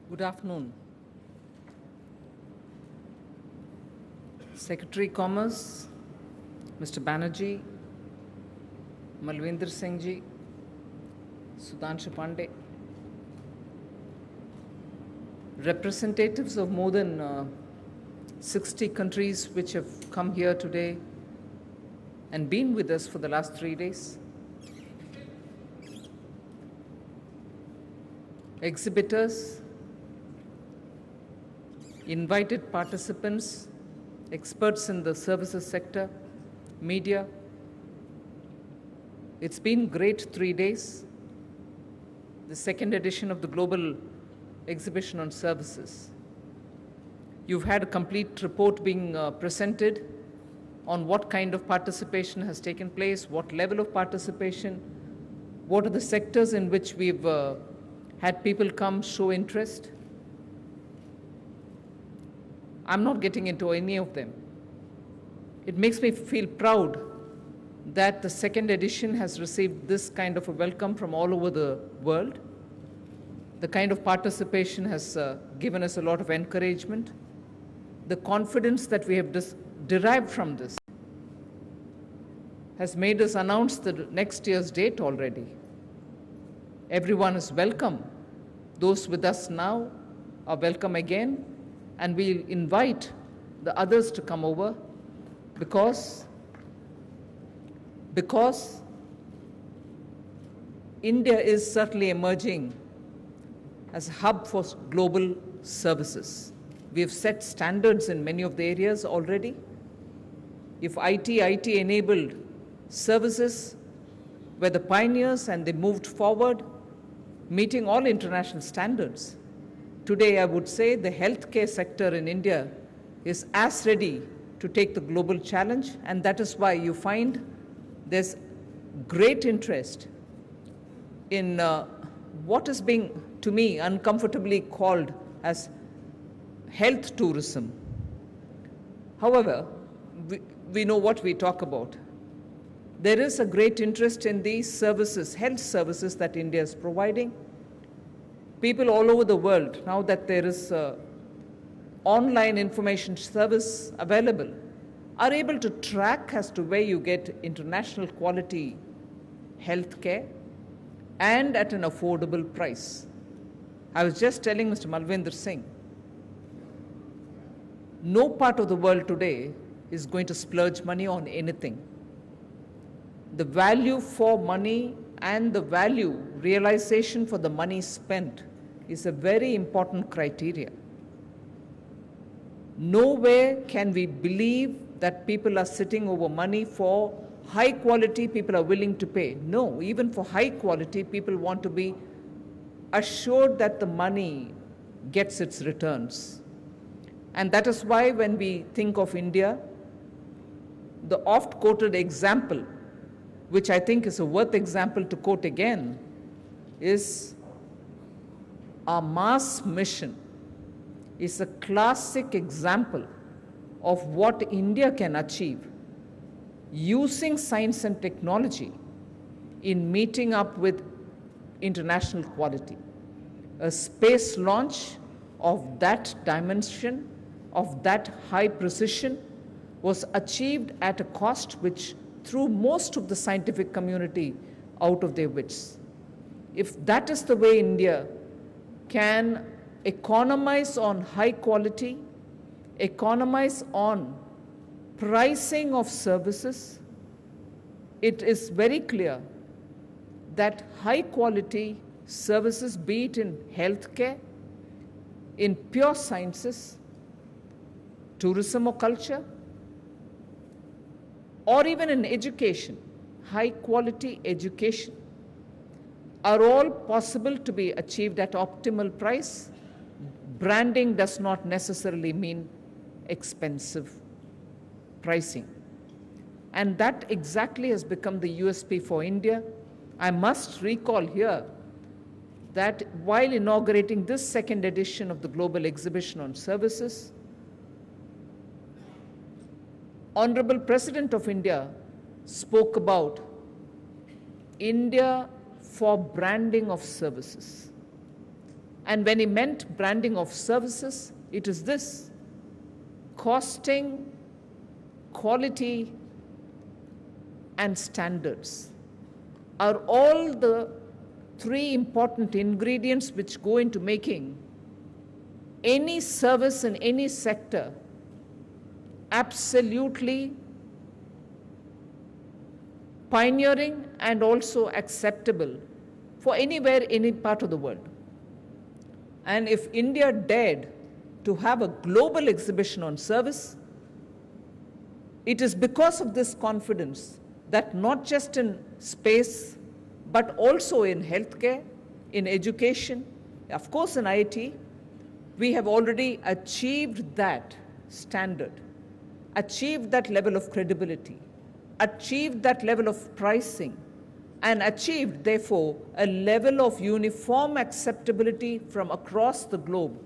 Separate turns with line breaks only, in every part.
Good afternoon. Secretary Commerce, Mr. Banerjee, Malvinder Singh ji, Sudhanshu Pandey, representatives of more than 60 countries which have come here today and been with us for the last 3 days, exhibitors, invited participants, experts in the services sector, media. It's been great 3 days. The second edition of the Global Exhibition on Services. You've had a complete report being presented on what kind of participation has taken place, what level of participation, what are the sectors in which we've had people come show interest. I'm not getting into any of them. It makes me feel proud that the second edition has received this kind of a welcome from all over the world. The kind of participation has given us a lot of encouragement. The confidence that we have derived from this has made us announce the next year's date already. Everyone is welcome. Those with us now are welcome again, and we'll invite the others to come over because India is certainly emerging as a hub for global services. We have set standards in many of the areas already. If IT enabled services were the pioneers and they moved forward, meeting all international standards. Today, I would say the healthcare sector in India is as ready to take the global challenge, and that is why you find there's great interest in what is being, to me, uncomfortably called as health tourism. However, we know what we talk about. There is a great interest in these services, health services that India is providing. People all over the world, now that there is online information service available, are able to track as to where you get international quality health care and at an affordable price. I was just telling Mr. Malvinder Singh, no part of the world today is going to splurge money on anything. The value for money and the value realization for the money spent is a very important criteria. Nowhere can we believe that people are sitting over money for high quality, people are willing to pay. No, even for high quality, people want to be assured that the money gets its returns. And that is why when we think of India, the oft quoted example, which I think is a worth example to quote again, is our Mars mission is a classic example of what India can achieve using science and technology in meeting up with international quality. A space launch of that dimension, of that high precision, was achieved at a cost which threw most of the scientific community out of their wits. If that is the way India can economize on high quality, economize on pricing of services, it is very clear that high quality services, be it in healthcare, in pure sciences, tourism or culture, or even in education, high quality education, are all possible to be achieved at optimal price. Branding does not necessarily mean expensive pricing. And that exactly has become the USP for India. I must recall here that while inaugurating this second edition of the Global Exhibition on Services, Honorable President of India spoke about India for branding of services. And when he meant branding of services, it is this: costing, quality, and standards are all the three important ingredients which go into making any service in any sector absolutely pioneering and also acceptable for anywhere, any part of the world. And if India dared to have a global exhibition on service, it is because of this confidence that not just in space, but also in healthcare, in education, of course in IT, we have already achieved that standard, achieved that level of credibility, achieved that level of pricing, and achieved, therefore, a level of uniform acceptability from across the globe.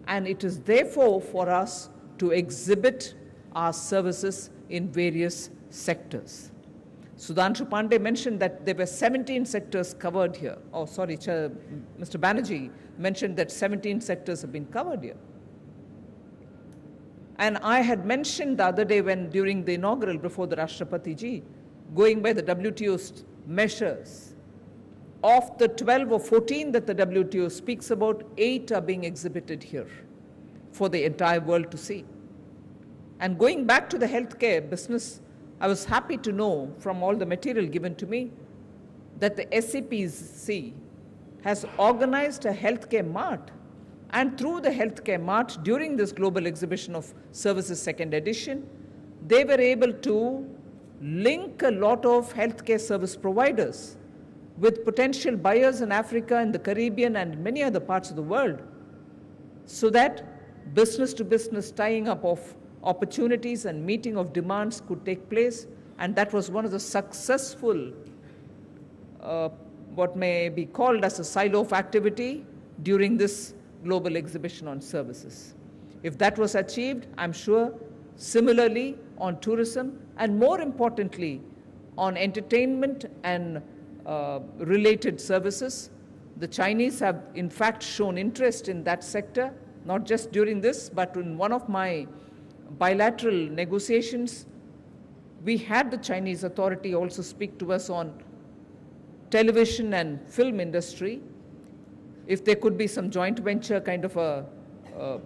And it is therefore for us to exhibit our services in various sectors. Sudhanshu Pandey mentioned that there were 17 sectors covered here. Oh, sorry, Mr. Banerjee mentioned that 17 sectors have been covered here. And I had mentioned the other day when during the inaugural before the Rashtrapati ji, going by the WTO's measures, of the 12 or 14 that the WTO speaks about, 8 are being exhibited here for the entire world to see. And going back to the healthcare business, I was happy to know from all the material given to me that the SCPC has organized a healthcare mart. And through the healthcare mart, during this global exhibition of services second edition, they were able to link a lot of healthcare service providers with potential buyers in Africa and the Caribbean and many other parts of the world, so that business to business tying up of opportunities and meeting of demands could take place. And that was one of the successful, what may be called as a silo of activity during this global exhibition on services. If that was achieved, I'm sure similarly on tourism, and more importantly on entertainment and related services, the Chinese have in fact shown interest in that sector, not just during this, but in one of my bilateral negotiations, we had the Chinese authority also speak to us on television and film industry, if there could be some joint venture kind of a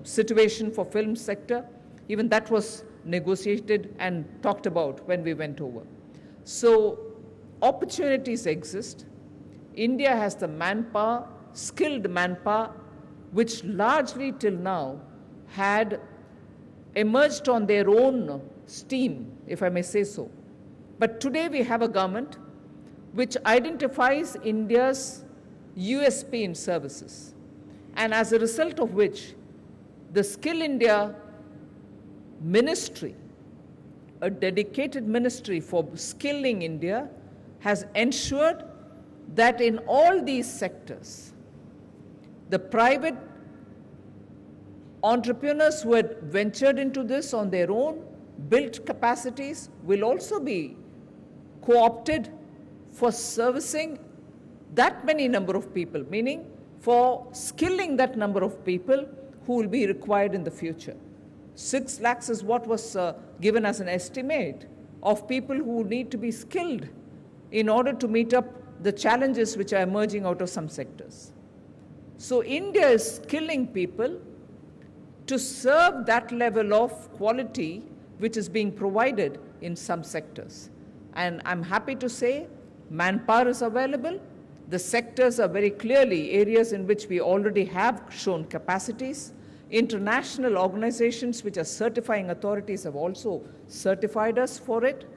situation for film sector. Even that was negotiated and talked about when we went over. So opportunities exist. India has the manpower, skilled manpower, which largely till now had emerged on their own steam, if I may say so. But today we have a government which identifies India's USP in services, and as a result of which the Skill India ministry, a dedicated ministry for skilling India, has ensured that in all these sectors, the private entrepreneurs who had ventured into this on their own, built capacities, will also be co-opted for servicing that many number of people, meaning for skilling that number of people who will be required in the future. 6 lakhs is what was given as an estimate of people who need to be skilled in order to meet up the challenges which are emerging out of some sectors. So India is skilling people to serve that level of quality which is being provided in some sectors. And I'm happy to say manpower is available. The sectors are very clearly areas in which we already have shown capacities. International organizations which are certifying authorities have also certified us for it.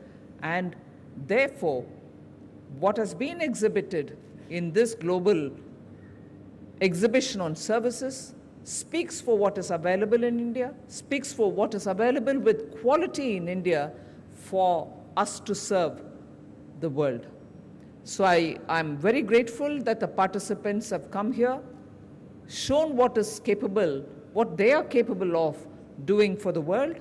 And therefore, what has been exhibited in this global exhibition on services speaks for what is available in India, speaks for what is available with quality in India for us to serve the world. So I'm very grateful that the participants have come here, shown what is capable, what they are capable of doing for the world,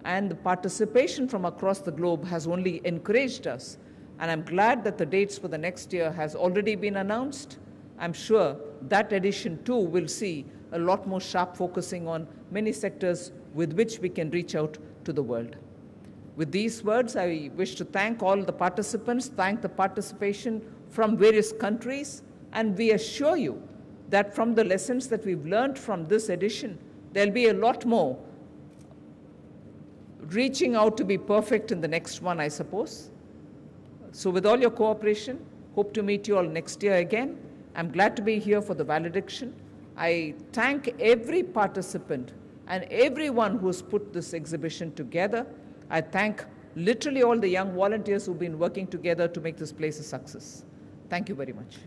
and the participation from across the globe has only encouraged us. And I'm glad that the dates for the next year has already been announced. I'm sure that edition too will see a lot more sharp focusing on many sectors with which we can reach out to the world. With these words, I wish to thank all the participants, thank the participation from various countries, and we assure you that from the lessons that we've learned from this edition, there'll be a lot more reaching out to be perfect in the next one, I suppose. So with all your cooperation, hope to meet you all next year again. I'm glad to be here for the valediction. I thank every participant and everyone who's put this exhibition together. I thank literally all the young volunteers who've been working together to make this place a success. Thank you very much.